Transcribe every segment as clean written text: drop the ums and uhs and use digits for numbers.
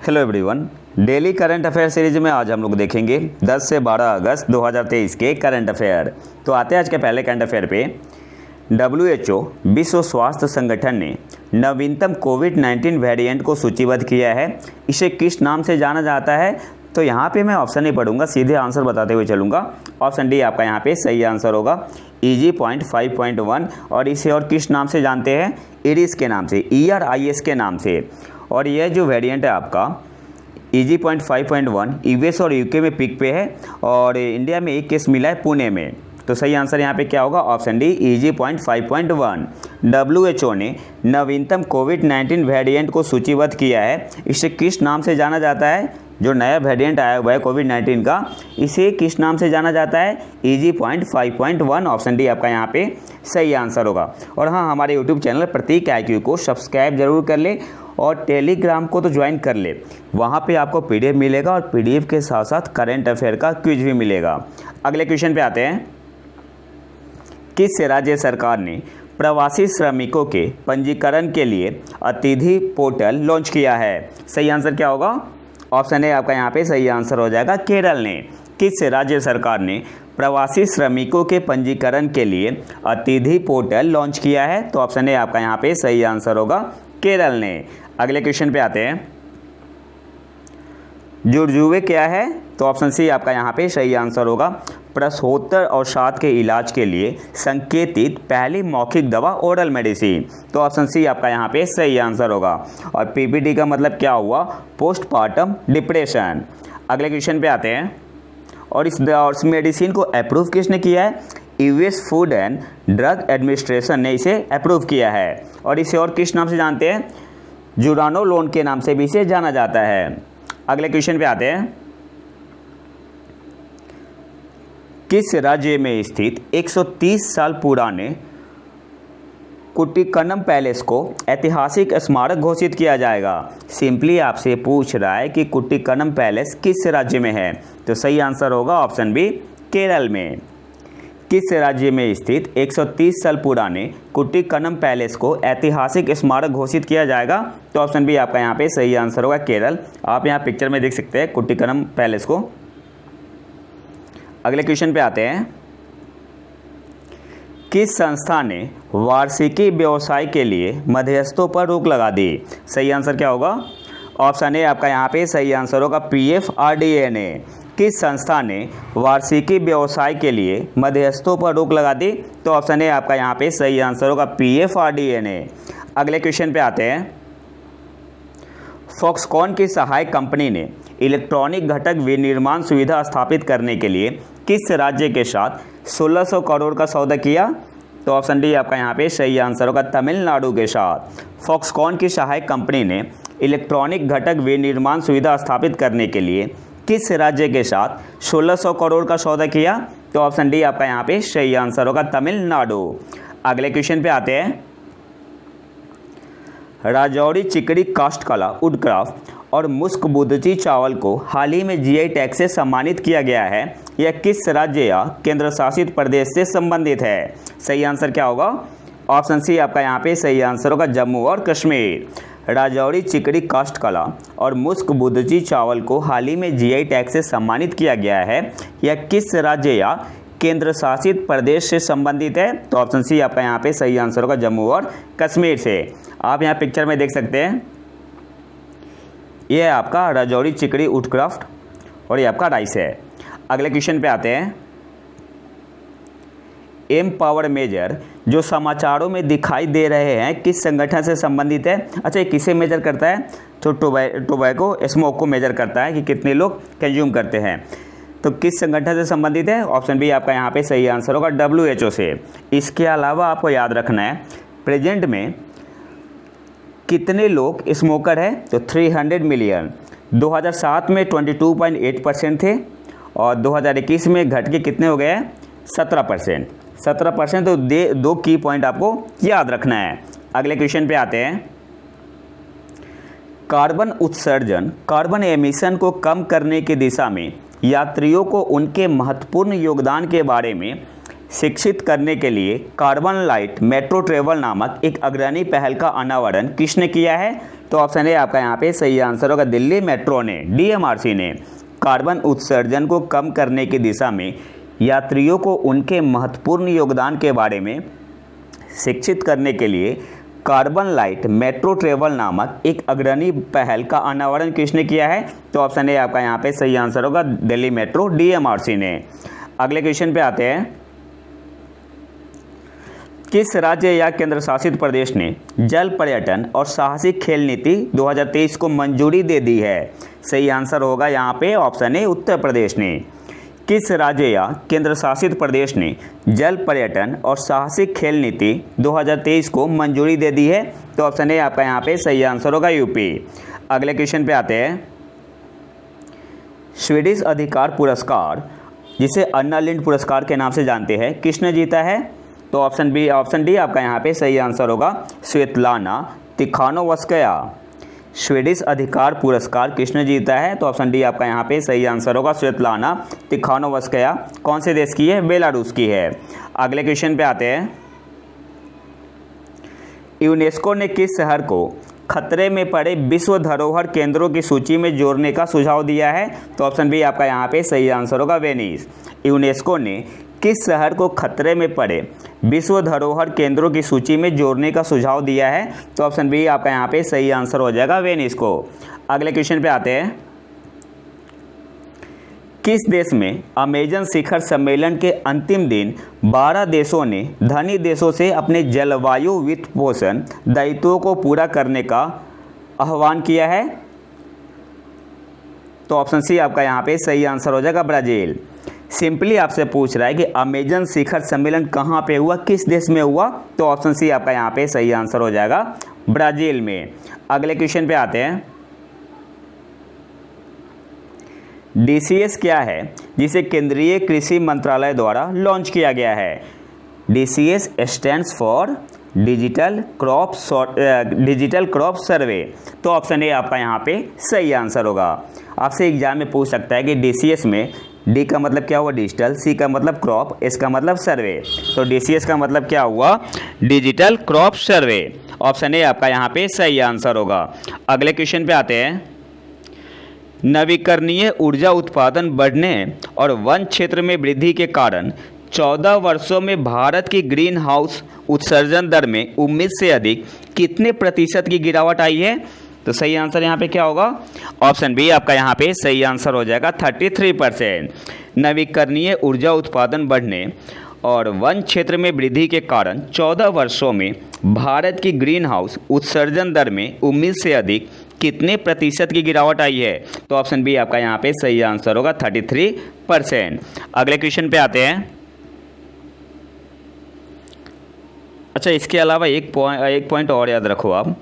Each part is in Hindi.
Hello everyone, daily current affair series में आज हम लोग देखेंगे 10 से 12 अगस्त 2023 के करंट अफेयर। तो आते हैं आज के पहले करंट अफेयर पे। WHO विश्व स्वास्थ्य संगठन ने नवीनतम कोविड-19 वेरिएंट को सूचीबद्ध किया है। इसे किस नाम से जाना जाता है? तो यहाँ पे मैं ऑप्शन नहीं पढ़ूंगा, सीधे आंसर बताते हुए चलूँगा। ऑप्शन डी आपका यहाँ पे सही आंसर होगा, EG.5.1। और इसे और किस नाम से जानते हैं? इरिस के नाम से, ERIS के नाम से। और यह जो वेरिएंट है आपका EG.5.1 यूएस और यूके में पिक पे है और इंडिया में एक केस मिला है पुणे में। तो सही आंसर यहाँ पे क्या होगा? Option D EG.5.1। WHO ने नवीनतम कोविड-19 वेरिएंट को सूचीबद्ध किया है। इसे किस नाम से जाना जाता है? जो नया वेरिएंट आया हुआ है कोविड-19 का, इसे किस नाम से जाना जाता है? EG.5.1। ऑप्शन डी आपका यहाँ पे सही आंसर होगा। और हाँ, हमारे यूट्यूब चैनल प्रतीक IQ को सब्सक्राइब जरूर कर ले और टेलीग्राम को तो ज्वाइन कर ले। वहाँ पे आपको PDF मिलेगा और PDF के साथ साथ करंट अफेयर का क्विज भी मिलेगा। अगले क्वेश्चन पे आते हैं। किस राज्य सरकार ने प्रवासी श्रमिकों के पंजीकरण के लिए अतिथि पोर्टल लॉन्च किया है? सही आंसर क्या होगा? ऑप्शन ए आपका यहाँ पे सही आंसर हो जाएगा, केरल ने। किस राज्य सरकार ने प्रवासी श्रमिकों के पंजीकरण के लिए अतिथि पोर्टल लॉन्च किया है? तो ऑप्शन ए आपका यहाँ पे सही आंसर होगा, केरल ने। अगले क्वेश्चन पे आते हैं। जुर्जुवे क्या है? तो ऑप्शन सी आपका यहाँ पे सही आंसर होगा, प्रसवोत्तर अवसाद के इलाज के लिए संकेतित पहली मौखिक दवा ओरल मेडिसिन। तो ऑप्शन सी आपका यहाँ पे सही आंसर होगा। और PPD का मतलब क्या हुआ? Postpartum depression. अगले क्वेश्चन पे आते हैं। और इस मेडिसिन को अप्रूव किसने किया है? US food and drug administration ने इसे अप्रूव किया है। और इसे और किस नाम से जानते हैं? जुरानोलोन के नाम से भी इसे जाना जाता है। अगले क्वेश्चन पे आते हैं। किस राज्य में स्थित 130 साल पुराने कुट्टिकनम पैलेस को ऐतिहासिक स्मारक घोषित किया जाएगा? सिंपली आपसे पूछ रहा है कि कुट्टिकनम पैलेस किस राज्य में है? तो सही आंसर होगा ऑप्शन बी, केरल में। किस राज्य में स्थित 130 साल पुराने कुट्टिकनम पैलेस को ऐतिहासिक स्मारक घोषित किया जाएगा? तो ऑप्शन बी आपका यहाँ पे सही आंसर होगा, केरल। आप यहाँ पिक्चर में देख सकते हैं कुट्टिकनम पैलेस को। अगले क्वेश्चन पे आते हैं। किस संस्था ने वार्षिकी व्यवसाय के लिए मध्यस्थों पर रोक लगा दी? सही आंसर क्या होगा? ऑप्शन ए आपका यहाँ पे सही आंसर होगा, PFRDA ने। किस संस्था ने वार्षिकी व्यवसाय के लिए मध्यस्थों पर रोक लगा दी? तो ऑप्शन ए आपका यहाँ पे सही आंसर होगा, PFRDA ने। अगले क्वेश्चन पे आते हैं। फॉक्सकॉन की सहायक कंपनी ने इलेक्ट्रॉनिक घटक विनिर्माण सुविधा स्थापित करने के लिए किस राज्य के साथ 1600 करोड़ का सौदा किया? तो ऑप्शन डी आपका यहाँ पे सही आंसर होगा, तमिलनाडु के साथ। फॉक्सकॉन की सहायक कंपनी ने इलेक्ट्रॉनिक घटक विनिर्माण सुविधा स्थापित करने के लिए किस राज्य के साथ 1600 करोड़ का सौदा किया? तो ऑप्शन डी आपका यहाँ पे सही आंसर होगा, तमिलनाडु। अगले क्वेश्चन पे आते हैं। राजौरी चिकड़ी कास्ट कला वुडक्राफ्ट और मुस्क बुदची चावल को हाल ही में GI टैग से सम्मानित किया गया है। यह किस राज्य या केंद्र शासित प्रदेश से संबंधित है? सही आंसर क्या होगा? ऑप्शन सी आपका यहाँ पे सही आंसर होगा, जम्मू और कश्मीर। राजौरी चिकड़ी कास्ट कला और मुस्क बुदची चावल को हाल ही में GI टैग से सम्मानित किया गया है। यह किस राज्य या केंद्र शासित प्रदेश से संबंधित है? तो ऑप्शन सी आपका यहाँ पे सही आंसर होगा, जम्मू और कश्मीर से। आप यहाँ पिक्चर में देख सकते हैं, ये है आपका राजौरी चिकड़ी वुडक्राफ्ट और ये आपका राइस है। अगले क्वेश्चन पे आते हैं। एमपावर मेजर जो समाचारों में दिखाई दे रहे हैं किस संगठन से संबंधित है? अच्छा, ये किसे मेजर करता है? तो टोबैको स्मोक को मेजर करता है कि कितने लोग कंज्यूम करते हैं। तो किस संगठन से संबंधित है? ऑप्शन बी आपका यहाँ पे सही आंसर होगा, WHO से। इसके अलावा आपको याद रखना है, प्रेजेंट में कितने लोग स्मोकर हैं? तो 300 मिलियन। 2007 में 22.8% थे और 2021 में घट के कितने हो गए हैं? 17%। 17%। तो दो की पॉइंट आपको याद रखना है। अगले क्वेश्चन पे आते हैं। कार्बन उत्सर्जन, कार्बन एमिशन को कम करने की दिशा में यात्रियों को उनके महत्वपूर्ण योगदान के बारे में शिक्षित करने के लिए कार्बन लाइट मेट्रो ट्रेवल नामक एक अग्रणी पहल का अनावरण किसने किया है? तो ऑप्शन ए आपका यहाँ पे सही आंसर होगा। दिल्ली मेट्रो ने, डीएमआरसी ने कार्बन उत्सर्जन को कम करने की दिशा में यात्रियों को उनके महत्वपूर्ण योगदान के बारे में शिक्षित करने के लिए कार्बन लाइट मेट्रो ट्रेवल नामक एक अग्रणी पहल का अनावरण किसने किया है? तो ऑप्शन ए आपका यहाँ पे सही आंसर होगा। दिल्ली मेट्रो, डीएमआरसी ने। अगले क्वेश्चन पे आते हैं। किस राज्य या केंद्र शासित प्रदेश ने जल पर्यटन और साहसिक खेल नीति 2023 को मंजूरी दे दी है? सही आंसर होगा यहाँ पे ऑप्शन ए उत्तर प्रदेश ने। किस राज्य या केंद्र शासित प्रदेश ने जल पर्यटन और साहसिक खेल नीति 2023 को मंजूरी दे दी है? तो ऑप्शन ए आपका यहाँ पे सही आंसर होगा, यूपी। अगले क्वेश्चन पे आते हैं। स्वीडिश अधिकार पुरस्कार, जिसे अन्ना लिंड पुरस्कार के नाम से जानते हैं, किसने जीता है? तो ऑप्शन डी आपका यहाँ पे सही आंसर होगा, स्वेतलाना तिखानोवस्काया। स्वीडिश अधिकार पुरस्कार किसने जीता है? तो ऑप्शन डी आपका यहाँ पे सही आंसर होगा, स्वेतलाना तिखानोवस्काया। कौन से देश की है? बेलारूस की है। अगले क्वेश्चन पे आते हैं। यूनेस्को ने किस शहर को खतरे में पड़े विश्व धरोहर केंद्रों की सूची में जोड़ने का सुझाव दिया है? तो ऑप्शन बी आपका यहाँ पे सही आंसर होगा, वेनिस। यूनेस्को ने किस शहर को खतरे में पड़े विश्व धरोहर केंद्रों की सूची में जोड़ने का सुझाव दिया है? तो ऑप्शन बी आपका यहाँ पे सही आंसर हो जाएगा, वेनिस को। अगले क्वेश्चन पे आते हैं। किस देश में अमेजन शिखर सम्मेलन के अंतिम दिन 12 देशों ने धनी देशों से अपने जलवायु वित्त पोषण दायित्वों को पूरा करने का आह्वान किया है? तो ऑप्शन सी आपका यहाँ पे सही आंसर हो जाएगा, ब्राज़ील। सिंपली आपसे पूछ रहा है कि अमेजन शिखर सम्मेलन कहाँ पे हुआ, किस देश में हुआ? तो ऑप्शन सी आपका यहाँ पे सही आंसर हो जाएगा, ब्राज़ील में। अगले क्वेश्चन पे आते हैं। डीसीएस क्या है जिसे केंद्रीय कृषि मंत्रालय द्वारा लॉन्च किया गया है? DCS stands for digital crop survey. तो ऑप्शन ए आपका यहाँ पे सही आंसर होगा। आपसे एग्जाम में पूछ सकता है कि डीसीएस में डी का मतलब क्या हुआ? डिजिटल, सी का मतलब क्रॉप, एस का मतलब सर्वे। तो डीसीएस का मतलब क्या हुआ? Digital crop survey. Option A आपका यहाँ पे सही आंसर होगा। अगले क्वेश्चन पे आते हैं। नवीकरणीय ऊर्जा उत्पादन बढ़ने और वन क्षेत्र में वृद्धि के कारण 14 वर्षों में भारत की ग्रीन हाउस उत्सर्जन दर में उम्मीद से अधिक कितने प्रतिशत की गिरावट आई है? तो सही आंसर यहाँ पे क्या होगा? ऑप्शन बी आपका यहाँ पे सही आंसर हो जाएगा, 33%। नवीकरणीय ऊर्जा उत्पादन बढ़ने और वन क्षेत्र में वृद्धि के कारण 14 वर्षों में भारत की ग्रीन हाउस उत्सर्जन दर में उम्मीद से अधिक कितने प्रतिशत की गिरावट आई है? तो ऑप्शन बी आपका यहाँ पे सही आंसर होगा, 33%। अगले क्वेश्चन पे आते हैं। अच्छा, इसके अलावा एक पॉइंट और याद रखो आप।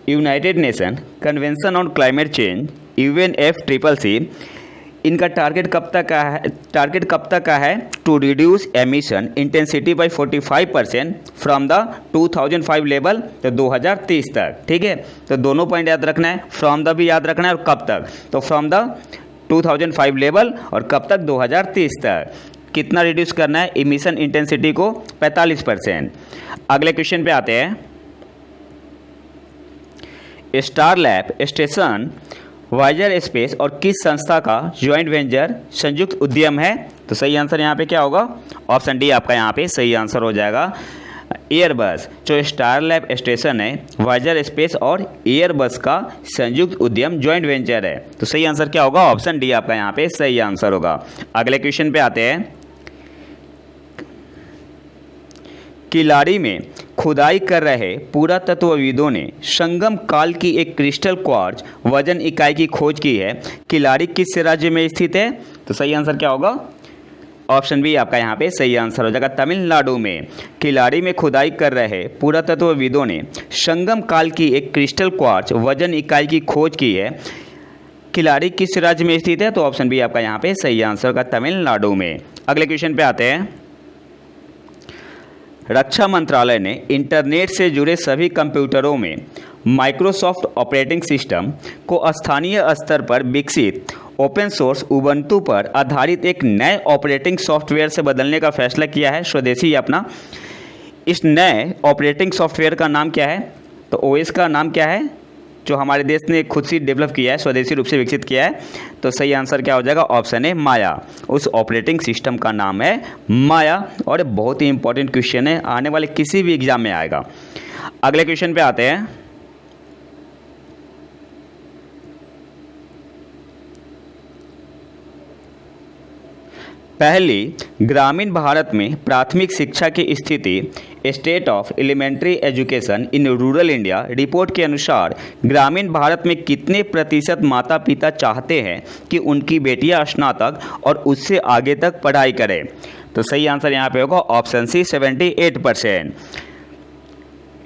United Nation Convention on Climate Change UNFCCC इनका टारगेट कब तक का है? To reduce emission intensity by 45% from the 2005 level, तो 2030 तक। ठीक है, तो दोनों पॉइंट याद रखना है, फ्रॉम द भी याद रखना है और कब तक। तो फ्रॉम द 2005 लेवल और कब तक? 2030 तक। कितना रिड्यूस करना है एमिशन इंटेंसिटी को? 45%। अगले क्वेश्चन पे आते हैं। स्टारलैब स्टेशन वाइजर स्पेस और किस संस्था का ज्वाइंट वेंचर संयुक्त उद्यम है? तो सही आंसर यहाँ पे क्या होगा? ऑप्शन डी आपका यहाँ पे सही आंसर हो जाएगा, एयरबस। जो स्टारलैब स्टेशन है वाइजर स्पेस और एयरबस का संयुक्त उद्यम ज्वाइंट वेंचर है। तो सही आंसर क्या होगा? ऑप्शन डी आपका यहाँ पे सही आंसर होगा। अगले क्वेश्चन पे आते हैं। किलाड़ी में खुदाई कर रहे पुरातत्वविदों ने संगम काल की एक क्रिस्टल क्वार्ट्ज वजन इकाई की खोज की है। किलाड़ी किस राज्य में स्थित है? तो सही आंसर क्या होगा? ऑप्शन बी आपका यहाँ पे सही आंसर हो जाएगा, तमिलनाडु में। किलाड़ी में खुदाई कर रहे पुरातत्वविदों ने संगम काल की एक क्रिस्टल क्वार्ट्ज वजन इकाई की खोज की है। किलाड़ी किस राज्य में स्थित है? तो ऑप्शन बी आपका यहाँ पे सही आंसर होगा, तमिलनाडु में। अगले क्वेश्चन पे आते हैं। रक्षा मंत्रालय ने इंटरनेट से जुड़े सभी कंप्यूटरों में माइक्रोसॉफ्ट ऑपरेटिंग सिस्टम को स्थानीय स्तर पर विकसित ओपन सोर्स उबंटू पर आधारित एक नए ऑपरेटिंग सॉफ्टवेयर से बदलने का फैसला किया है, स्वदेशी अपना। इस नए ऑपरेटिंग सॉफ्टवेयर का नाम क्या है? तो ओएस का नाम क्या है जो हमारे देश ने खुद से डेवलप किया है, स्वदेशी रूप से विकसित किया है? तो सही आंसर क्या हो जाएगा? ऑप्शन है माया। उस ऑपरेटिंग सिस्टम का नाम है माया। और बहुत ही इंपॉर्टेंट क्वेश्चन है, आने वाले किसी भी एग्जाम में आएगा। अगले क्वेश्चन पे आते हैं। पहली ग्रामीण भारत में प्राथमिक शिक्षा की स्थिति State of Elementary Education in Rural India report के अनुसार ग्रामीण भारत में कितने प्रतिशत माता पिता चाहते हैं कि उनकी बेटियां स्नातक और उससे आगे तक पढ़ाई करें? तो सही आंसर यहाँ पे होगा ऑप्शन सी 78%।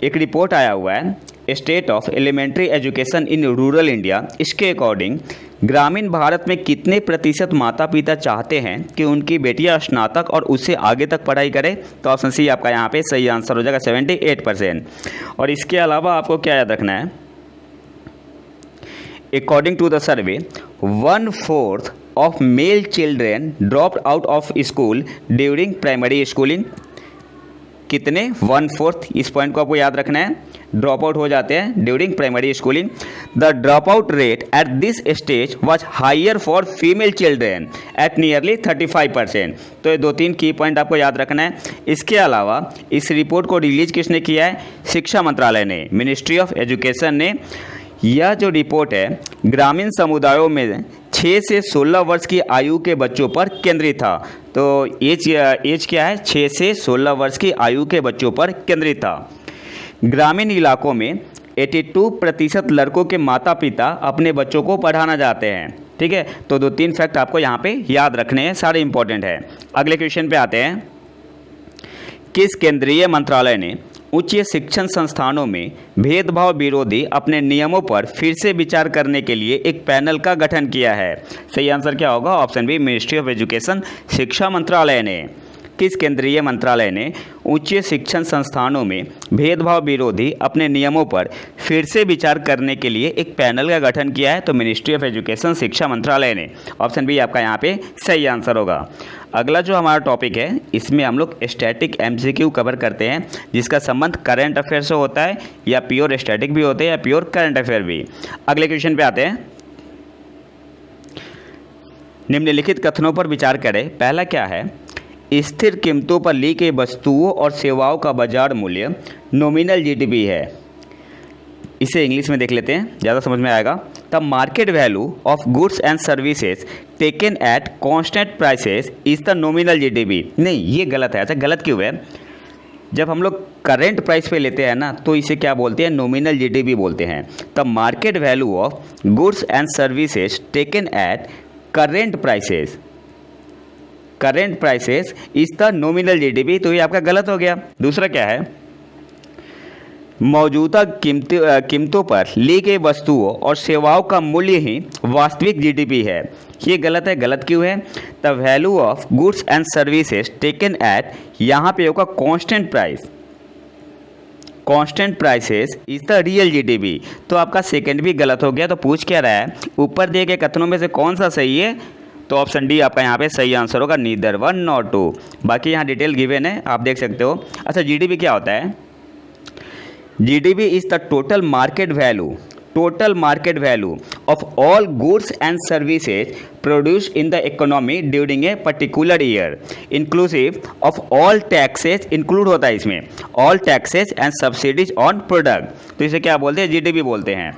एक रिपोर्ट आया हुआ है State of Elementary Education in Rural India, इसके अकॉर्डिंग ग्रामीण भारत में कितने प्रतिशत माता पिता चाहते हैं कि उनकी बेटियां स्नातक और उससे आगे तक पढ़ाई करें? तो ऑप्शन सी आपका यहाँ पे सही आंसर हो जाएगा 78%। और इसके अलावा आपको क्या याद रखना है? According to the survey 1/4 of male children dropped out of school during primary schooling. कितने? 1/4। इस पॉइंट को आपको याद रखना है, ड्रॉप आउट हो जाते हैं during primary schooling. The drop out rate at this stage was higher for female children at nearly 35%। तो ये 2-3 की पॉइंट आपको याद रखना है। इसके अलावा इस रिपोर्ट को रिलीज किसने किया है? शिक्षा मंत्रालय ने, मिनिस्ट्री ऑफ एजुकेशन ने। यह जो रिपोर्ट है ग्रामीण समुदायों में 6 से 16 वर्ष की आयु के बच्चों पर केंद्रित था। तो एज क्या है? 6 से 16 वर्ष की आयु के बच्चों पर केंद्रित था। ग्रामीण इलाकों में 82% लड़कों के माता पिता अपने बच्चों को पढ़ाना चाहते हैं। ठीक है, तो 2-3 फैक्ट आपको यहाँ पे याद रखने हैं, सारे इंपॉर्टेंट है। अगले क्वेश्चन पे आते हैं। किस केंद्रीय मंत्रालय ने उच्च शिक्षण संस्थानों में भेदभाव विरोधी अपने नियमों पर फिर से विचार करने के लिए एक पैनल का गठन किया है? सही आंसर क्या होगा? Option B, ministry of education, शिक्षा मंत्रालय ने। किस केंद्रीय मंत्रालय ने उच्च शिक्षण संस्थानों में भेदभाव विरोधी अपने नियमों पर फिर से विचार करने के लिए एक पैनल का गठन किया है? तो मिनिस्ट्री ऑफ एजुकेशन, शिक्षा मंत्रालय ने। ऑप्शन बी आपका यहाँ पे सही आंसर होगा। अगला जो हमारा टॉपिक है इसमें हम लोग स्टैटिक MCQ कवर करते हैं, जिसका संबंध करंट अफेयर से होता है, या प्योर स्टैटिक भी होते हैं या प्योर करंट अफेयर भी। अगले क्वेश्चन पे आते हैं। निम्नलिखित कथनों पर विचार करें। पहला क्या है? स्थिर कीमतों पर ली गई वस्तुओं और सेवाओं का बाजार मूल्य नॉमिनल GDP है। इसे इंग्लिश में देख लेते हैं, ज़्यादा समझ में आएगा। The market value of goods and services taken at constant prices is the nominal GDP। नहीं, ये गलत है। अच्छा, गलत क्यों है? जब हम लोग करेंट प्राइस पे लेते हैं ना, तो इसे क्या बोलते हैं? नॉमिनल GDP बोलते हैं। The market value of goods and services taken at current prices, current prices is the nominal GDP। तो ये आपका गलत हो गया। दूसरा क्या है? मौजूदा कीमतों पर ली गई वस्तुओं और सेवाओं का मूल्य ही वास्तविक GDP है। ये गलत है। गलत क्यों है? The value of goods and services taken at, यहाँ पे होगा constant price, constant prices is the real GDP। तो आपका सेकंड भी गलत हो गया। तो पूछ क्या रहा है? ऊपर दिए गए कथनों में से कौन सा सही है? तो ऑप्शन डी आपका यहाँ पे सही आंसर होगा, नीदर 1 नॉर 2। बाकी यहाँ डिटेल गिवन है, आप देख सकते हो। अच्छा, GDP क्या होता है? GDP is the total market value of all goods and services produced in the economy during a particular year, inclusive of all taxes. Include होता है इसमें all taxes and subsidies on product. तो इसे क्या बोलते हैं? GDP बोलते हैं।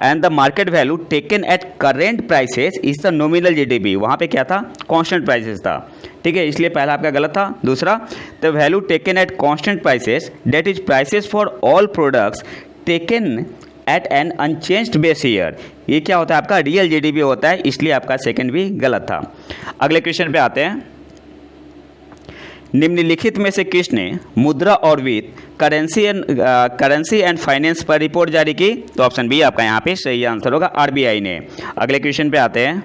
And the market value taken at current prices is the nominal GDP। वहाँ पे क्या था? कांस्टेंट प्राइसेस था। ठीक है, इसलिए पहला आपका गलत था। दूसरा, the value taken at constant prices that is prices for all products taken at an unchanged base year. ये क्या होता है? आपका रियल GDP होता है, इसलिए आपका सेकंड भी गलत था। अगले क्वेश्चन पे आते हैं। निम्नलिखित में से किसने मुद्रा और वित्त, करेंसी एंड फाइनेंस पर रिपोर्ट जारी की? तो ऑप्शन बी आपका यहाँ पे सही आंसर होगा, RBI ने। अगले क्वेश्चन पे आते हैं।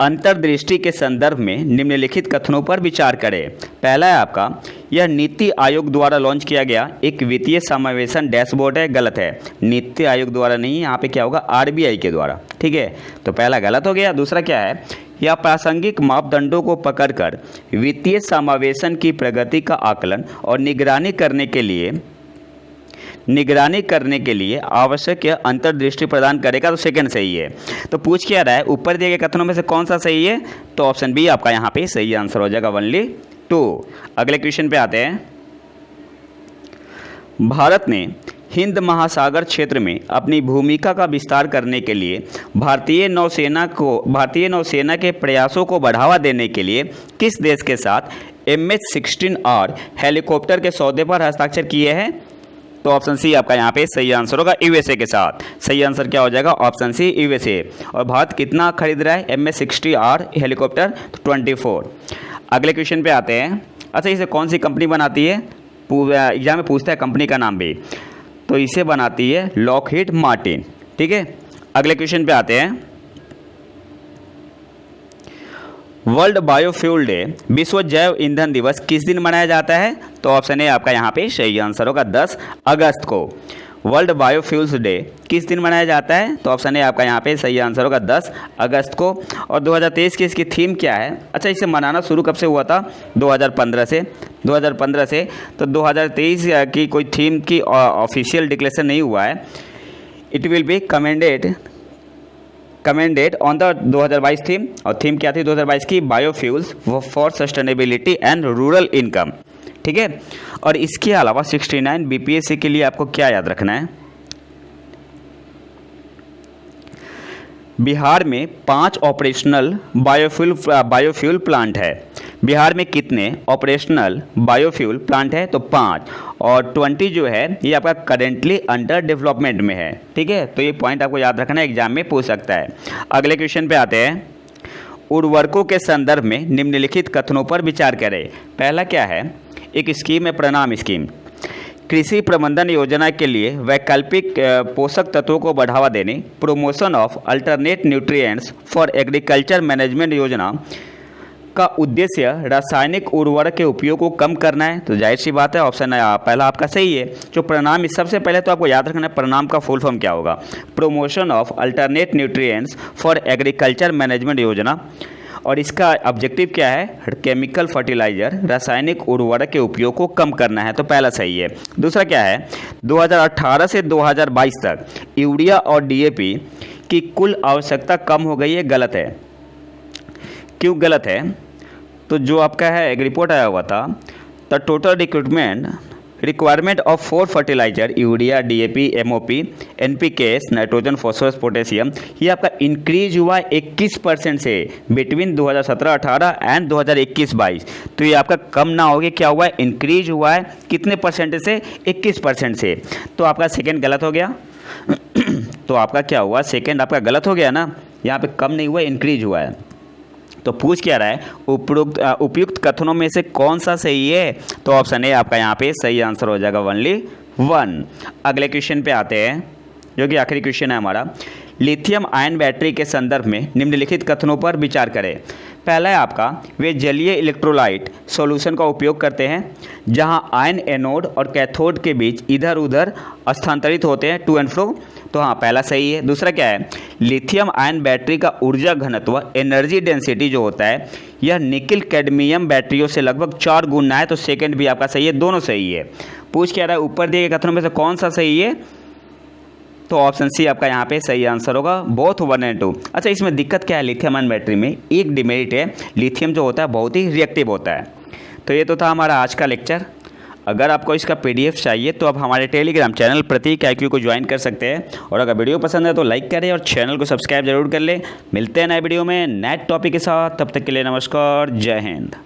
अंतर्दृष्टि के संदर्भ में निम्नलिखित कथनों पर विचार करें। पहला है आपका, यह नीति आयोग द्वारा लॉन्च किया गया एक वित्तीय समावेशन डैशबोर्ड है। गलत है, नीति आयोग द्वारा नहीं, यहाँ पे क्या होगा? RBI के द्वारा। ठीक है, तो पहला गलत हो गया। दूसरा क्या है? यह प्रासंगिक मापदंडों को पकड़कर वित्तीय समावेशन की प्रगति का आकलन और निगरानी करने के लिए निगरानी करने के लिए आवश्यक अंतर्दृष्टि प्रदान करेगा, तो सेकंड सही है। तो पूछ क्या रहा है, ऊपर दिए गए कथनों में से कौन सा सही है, तो ऑप्शन बी आपका यहाँ पे सही आंसर हो जाएगा, ओनली 2। अगले क्वेश्चन पे आते हैं। भारत ने हिंद महासागर क्षेत्र में अपनी भूमिका का विस्तार करने के लिए भारतीय नौसेना के प्रयासों को बढ़ावा देने के लिए किस देश के साथ MH-16R हेलीकॉप्टर के सौदे पर हस्ताक्षर किए हैं, तो ऑप्शन सी आपका यहाँ पे सही आंसर होगा, USA के साथ। सही आंसर क्या हो जाएगा, ऑप्शन सी USA। और भारत कितना खरीद रहा है MH-60R हेलीकॉप्टर, तो 24। अगले क्वेश्चन पे आते हैं। अच्छा, इसे कौन सी कंपनी बनाती है, एग्जाम में पूछता है कंपनी का नाम भी, तो इसे बनाती है लॉकहीड मार्टिन। ठीक है, अगले क्वेश्चन पे आते हैं। वर्ल्ड बायोफ्यूल डे, विश्व जैव ईंधन दिवस किस दिन मनाया जाता है, तो ऑप्शन ए आपका यहाँ पे सही आंसर होगा, 10 अगस्त को। वर्ल्ड बायोफ्यूल्स डे किस दिन मनाया जाता है, तो ऑप्शन ए आपका यहाँ पे सही आंसर होगा, 10 अगस्त को। और 2023 की इसकी थीम क्या है, अच्छा इसे मनाना शुरू कब से हुआ था, 2015 से। 2015 से, तो 2023 की कोई थीम की ऑफिशियल डिक्लेरेशन नहीं हुआ है। It will be commended on the 2022 theme, और थीम क्या थी 2022 की, biofuels for sustainability and rural income. ठीक है, और इसके अलावा 69 BPSC के लिए आपको क्या याद रखना है, बिहार में 5 ऑपरेशनल बायोफ्यूल प्लांट है। बिहार में कितने ऑपरेशनल बायोफ्यूल प्लांट है, तो 5, और 20 जो है ये आपका करेंटली अंडर डेवलपमेंट में है। ठीक है, तो ये पॉइंट आपको याद रखना है, एग्जाम में पूछ सकता है। अगले क्वेश्चन पे आते हैं। उर्वरकों के संदर्भ में निम्नलिखित कथनों पर विचार करें। पहला क्या है, एक स्कीम है प्रणाम स्कीम, कृषि प्रबंधन योजना के लिए वैकल्पिक पोषक तत्वों को बढ़ावा देने, promotion of alternate nutrients for agriculture management योजना का उद्देश्य रासायनिक उर्वरक के उपयोग को कम करना है, तो जाहिर सी बात है ऑप्शन पहला आपका सही है। जो प्रणाम, सबसे पहले तो आपको याद रखना है प्रणाम का फुल फॉर्म क्या होगा, promotion of alternate nutrients for agriculture management योजना, और इसका ऑब्जेक्टिव क्या है, केमिकल फर्टिलाइजर रासायनिक उर्वरक के उपयोग को कम करना है, तो पहला सही है। दूसरा क्या है, 2018 से 2022 तक यूरिया और DAP की कुल आवश्यकता कम हो गई है, गलत है। क्यों गलत है, तो जो आपका है एक रिपोर्ट आया हुआ था, the total requirement of 4 fertilizer urea, DAP, MOP, NPK, nitrogen, phosphorus, potassium, ये आपका इंक्रीज हुआ 21% से बिटवीन 2017-18 एंड 2021-22। तो ये आपका कम ना होगे, क्या हुआ है, इंक्रीज हुआ है कितने परसेंट से, 21% से। तो आपका सेकेंड गलत हो गया। तो आपका क्या हुआ, सेकेंड आपका गलत हो गया ना, यहाँ पे कम नहीं हुआ, इंक्रीज हुआ है। तो पूछ क्या रहा है, उपयुक्त कथनों में से कौन सा सही है, तो ऑप्शन ए आपका यहाँ पे सही आंसर हो जाएगा, ओनली 1। अगले क्वेश्चन पे आते हैं, जो कि आखिरी क्वेश्चन है हमारा। लिथियम आयन बैटरी के संदर्भ में निम्नलिखित कथनों पर विचार करें। पहला है आपका, वे जलीय इलेक्ट्रोलाइट सॉल्यूशन का उपयोग करते हैं जहां आयन एनोड और कैथोड के बीच इधर उधर स्थानांतरित होते हैं, टू एंड फ्रो, तो हाँ पहला सही है। दूसरा क्या है, लिथियम आयन बैटरी का ऊर्जा घनत्व एनर्जी डेंसिटी जो होता है यह निकिल कैडमियम बैटरियों से लगभग 4 गुना है, तो सेकंड भी आपका सही है, दोनों सही है। पूछ क्या रहा है, ऊपर दिए गए कथनों में से कौन सा सही है, तो ऑप्शन सी आपका यहाँ पे सही आंसर होगा, बोथ 1 और 2। अच्छा, इसमें दिक्कत क्या है, लिथियम आयन बैटरी में एक डिमेरिट है, लिथियम जो होता है बहुत ही रिएक्टिव होता है। तो ये तो था हमारा आज का लेक्चर। अगर आपको इसका PDF चाहिए तो आप हमारे टेलीग्राम चैनल प्रतीक IQ को ज्वाइन कर सकते हैं, और अगर वीडियो पसंद है तो लाइक करें और चैनल को सब्सक्राइब जरूर कर लें। मिलते हैं नए वीडियो में नए टॉपिक के साथ, तब तक के लिए नमस्कार, जय हिंद।